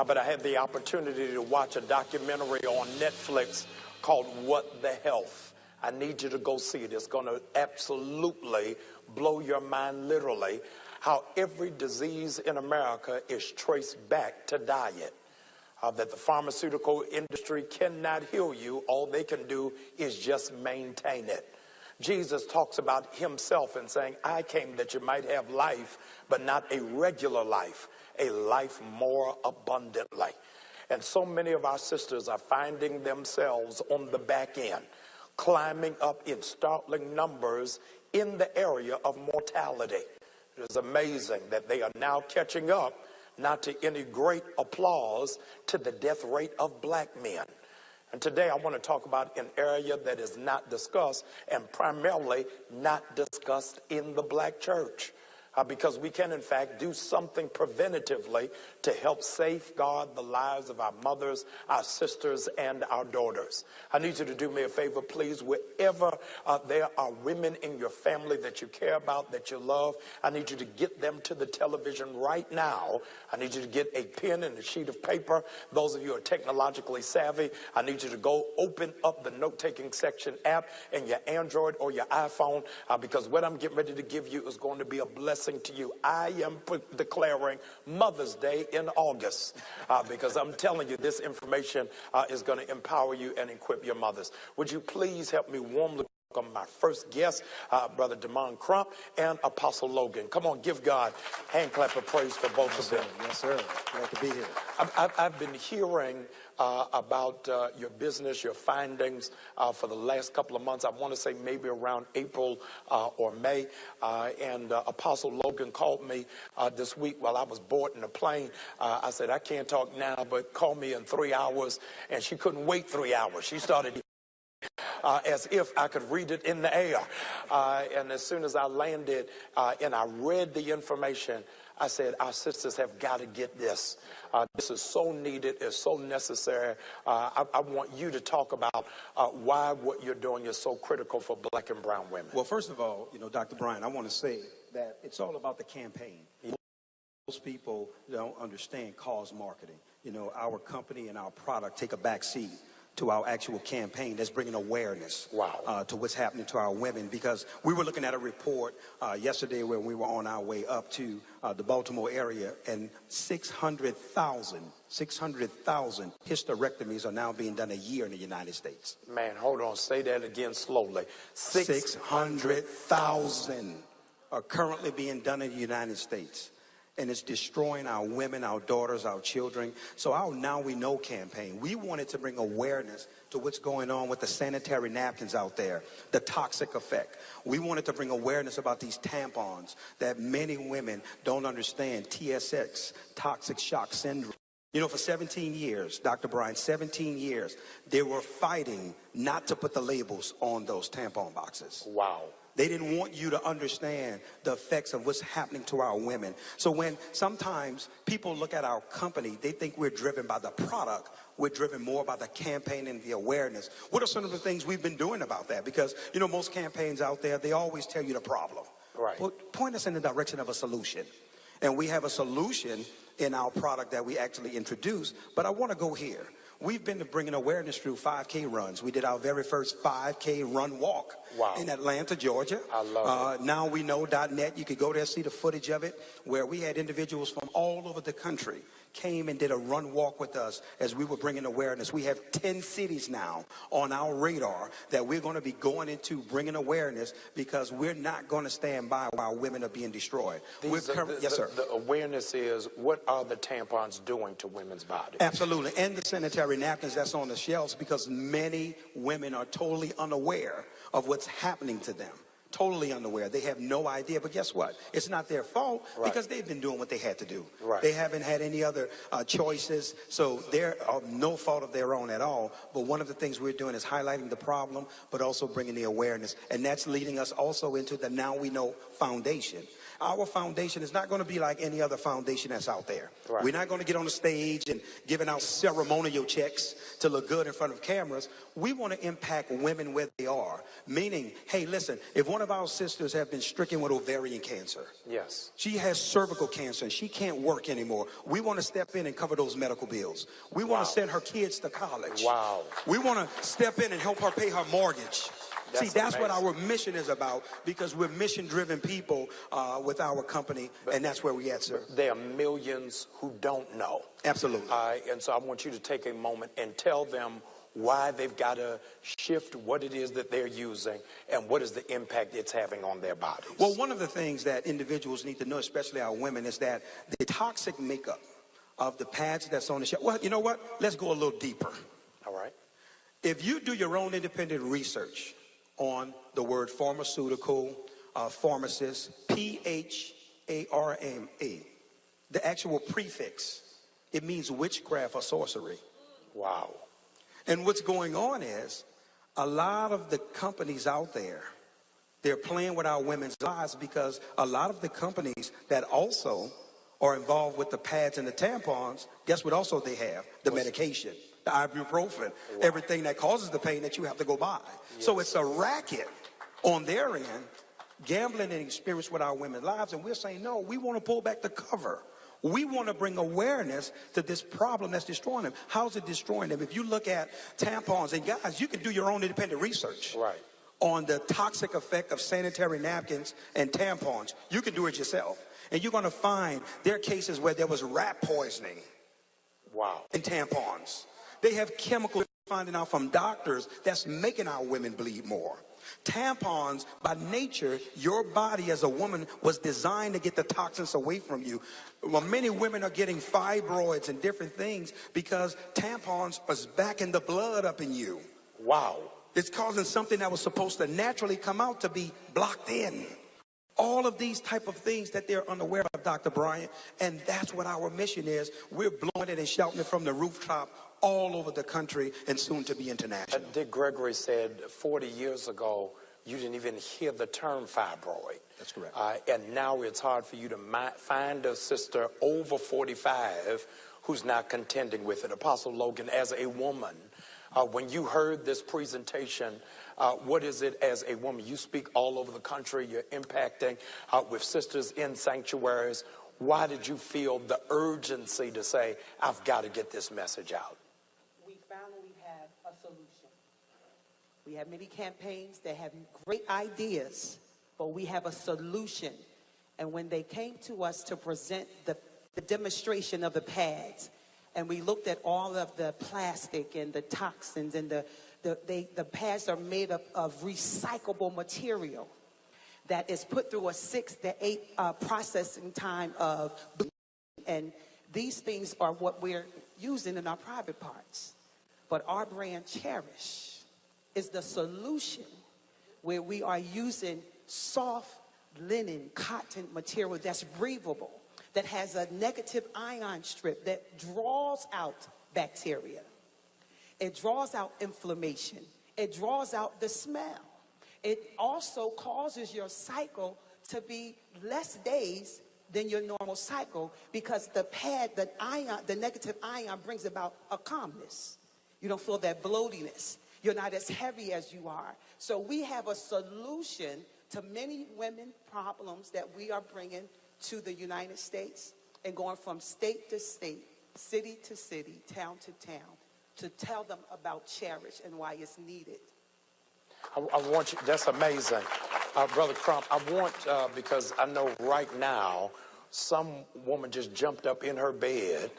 but I had the opportunity to watch a documentary on Netflix called What the Health. I need you to go see it. It's going to absolutely blow your mind, literally, how every disease in America is traced back to diet. That the pharmaceutical industry cannot heal you. All they can do is just maintain it. Jesus talks about himself and saying, I came that you might have life, but not a regular life, a life more abundantly. And so many of our sisters are finding themselves on the back end, climbing up in startling numbers in the area of mortality. It is amazing that they are now catching up, not to any great applause, to the death rate of black men. And today I want to talk about an area that is not discussed, and primarily not discussed in the black church. Because we can, in fact, do something preventatively to help safeguard the lives of our mothers, our sisters, and our daughters. I need you to do me a favor, please. Wherever there are women in your family that you care about, that you love, I need you to get them to the television right now. I need you to get a pen and a sheet of paper. Those of you who are technologically savvy, I need you to go open up the note-taking section app in your Android or your iPhone, because what I'm getting ready to give you is going to be a blessing to you. I am declaring Mother's Day in August, because I'm telling you this information is going to empower you and equip your mothers. Would you please help me warmly welcome my first guest, Brother Damon Crump and Apostle Logan. Come on, give God hand clap of praise for both of them. Yes, sir. Glad to be here. I've been hearing about your business, your findings for the last couple of months. I want to say maybe around April or May. And Apostle Logan called me this week while I was boarding the plane. I said, I can't talk now, but call me in 3 hours. And she couldn't wait 3 hours. She started as if I could read it in the air. And as soon as I landed and I read the information, I said, our sisters have got to get this. This is so needed. It's so necessary. I want you to talk about why what you're doing is so critical for black and brown women. Well, first of all, Dr. Bryan, I want to say that it's all about the campaign. Most people don't understand cause marketing. Our company and our product take a back seat to our actual campaign that's bringing awareness to what's happening to our women. Because we were looking at a report yesterday when we were on our way up to the Baltimore area, and 600,000 hysterectomies are now being done a year in the United States. Man, hold on. Say that again slowly. 600,000 are currently being done in the United States. And it's destroying our women, our daughters, our children. So our Now We Know campaign, we wanted to bring awareness to what's going on with the sanitary napkins out there, the toxic effect. We wanted to bring awareness about these tampons that many women don't understand, TSX, toxic shock syndrome. For 17 years, Dr. Bryan, 17 years, they were fighting not to put the labels on those tampon boxes. Wow. They didn't want you to understand the effects of what's happening to our women. So when sometimes people look at our company, they think we're driven by the product. We're driven more by the campaign and the awareness. What are some of the things we've been doing about that? Because, most campaigns out there, they always tell you the problem. Right. Well, point us in the direction of a solution. And we have a solution in our product that we actually introduced. But I want to go here. We've been bringing awareness through 5K runs. We did our very first 5K run walk in Atlanta, Georgia. I love it. NowWeKnow.net. You could go there, see the footage of it, where we had individuals from all over the country came and did a run walk with us as we were bringing awareness. We have 10 cities now on our radar that we're going to be going into bringing awareness, because we're not going to stand by while women are being destroyed. Yes, sir. The awareness is, what are the tampons doing to women's bodies? Absolutely. And the sanitary napkins that's on the shelves, because many women are totally unaware of what's happening to them. Totally unaware. They have no idea. But guess what? It's not their fault, because they've been doing what they had to do. Right. They haven't had any other choices. So they're no fault of their own at all. But one of the things we're doing is highlighting the problem, but also bringing the awareness. And that's leading us also into the Now We Know Foundation. Our foundation is not going to be like any other foundation that's out there. Right. We're not going to get on the stage and giving out ceremonial checks to look good in front of cameras. We want to impact women where they are. Meaning, hey, listen, if one of our sisters have been stricken with ovarian cancer, yes, she has cervical cancer and she can't work anymore, we want to step in and cover those medical bills. We want to send her kids to college. Wow. We want to step in and help her pay her mortgage. That's what amazing. our mission is about, because we're mission-driven people with our company, and that's where we at, sir. There are millions who don't know. Absolutely. And so I want you to take a moment and tell them why they've got to shift what it is that they're using and what is the impact it's having on their bodies. Well, one of the things that individuals need to know, especially our women, is that the toxic makeup of the pads that's on the shelf. Well, you know what? Let's go a little deeper. All right. If you do your own independent research on the word pharmaceutical, pharmacist, P-H-A-R-M-A, the actual prefix, it means witchcraft or sorcery. Wow. And what's going on is a lot of the companies out there, they're playing with our women's lives, because a lot of the companies that also are involved with the pads and the tampons, guess what also they have? The medication, the ibuprofen, everything that causes the pain that you have to go buy. Yes. So it's a racket on their end, gambling and experience with our women's lives. And we're saying, no, we want to pull back the cover. We want to bring awareness to this problem that's destroying them. How's it destroying them? If you look at tampons, and guys, you can do your own independent research. Right. On the toxic effect of sanitary napkins and tampons. You can do it yourself. And you're going to find there are cases where there was rat poisoning. Wow. In tampons. They have chemicals finding out from doctors that's making our women bleed more. Tampons, by nature, your body as a woman was designed to get the toxins away from you. Well, many women are getting fibroids and different things because tampons are backing the blood up in you. Wow. It's causing something that was supposed to naturally come out to be blocked in. All of these type of things that they're unaware of, Dr. Bryant, and that's what our mission is. We're blowing it and shouting it from the rooftop all over the country and soon to be international. Dick Gregory said 40 years ago, you didn't even hear the term fibroid. That's correct. And now it's hard for you to find a sister over 45 who's not contending with it. Apostle Logan, as a woman, when you heard this presentation, what is it as a woman? You speak all over the country. You're impacting with sisters in sanctuaries. Why did you feel the urgency to say, I've got to get this message out? We found we have a solution. We have many campaigns that have great ideas, but we have a solution. And when they came to us to present the demonstration of the pads, and we looked at all of the plastic and the toxins, and the pads are made up of recyclable material that is put through a 6 to 8 processing time of, and these things are what we're using in our private parts. But our brand Cherish is the solution, where we are using soft linen, cotton material that's breathable, that has a negative ion strip that draws out bacteria. It draws out inflammation. It draws out the smell. It also causes your cycle to be less days than your normal cycle, because the pad, the negative ion brings about a calmness. You don't feel that bloatiness. You're not as heavy as you are. So we have a solution to many women problems that we are bringing to the United States, and going from state to state, city to city, town to town, to tell them about Cherish and why it's needed. I want you, that's amazing. Brother Crump, I want, because I know right now, some woman just jumped up in her bed,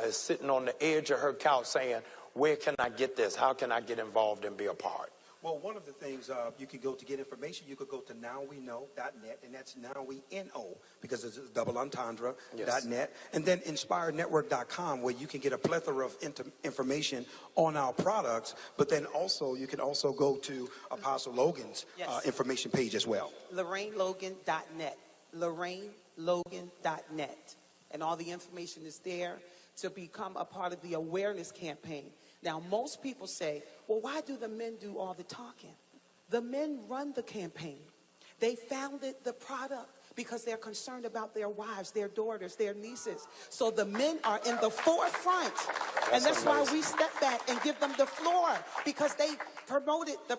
is sitting on the edge of her couch saying, where can I get this? How can I get involved and be a part? Well, one of the things you could go to get information, you could go to nowweknow.net, and that's nowweknow, because it's a double entendre, Yes. .net, and then inspirenetwork.com, where you can get a plethora of information on our products, but then also you can also go to Apostle Logan's Yes. information page as well. LorraineLogan.net, LorraineLogan.net, and all the information is there to become a part of the awareness campaign. Now, most people say, well, why do the men do all the talking? The men run the campaign. They founded the product. because they're concerned about their wives, their daughters, their nieces. So the men are in the forefront. And that's why we step back and give them the floor, because they promoted the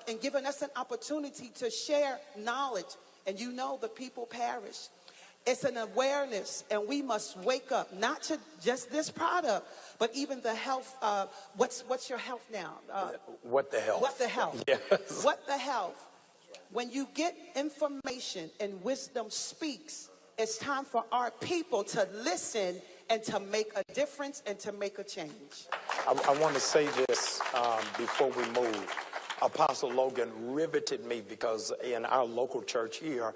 and given us an opportunity to share knowledge. And you know, the people perish. It's an awareness, and we must wake up, not to just this product, but even the health. What's your health now? What the health? What the health? Yes. What the health? When you get information and wisdom speaks, it's time for our people to listen and to make a difference and to make a change. I want to say this before we move. Apostle Logan riveted me, because in our local church here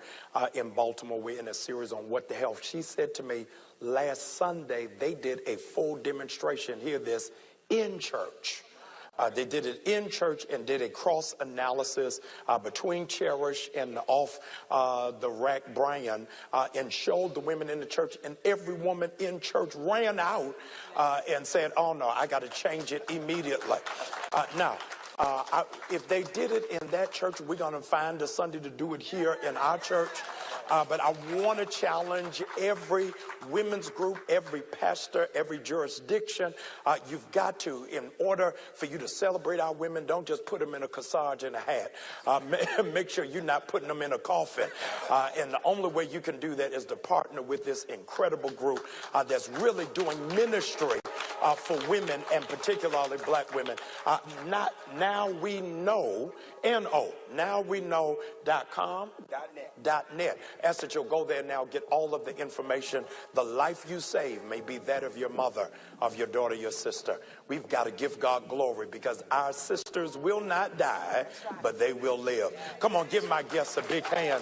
in Baltimore, we're in a series on what the health. She said to me last Sunday, they did a full demonstration, hear this, in church. They did it in church and did a cross analysis between Cherish and off the rack Brian, and showed the women in the church, and every woman in church ran out and said, oh no, I got to change it immediately. Now, if they did it in that church, we're going to find a Sunday to do it here in our church. But I want to challenge every women's group, every pastor, every jurisdiction. You've got to, in order for you to celebrate our women, don't just put them in a corsage and a hat. Make sure you're not putting them in a coffin. And the only way you can do that is to partner with this incredible group that's really doing ministry for women, and particularly black women. Now we know, nowweknow.com, .net. Ask that you'll go there now, get all of the information. The life you save may be that of your mother, of your daughter, your sister. We've got to give God glory, because our sisters will not die, but they will live. Come on, give my guests a big hand.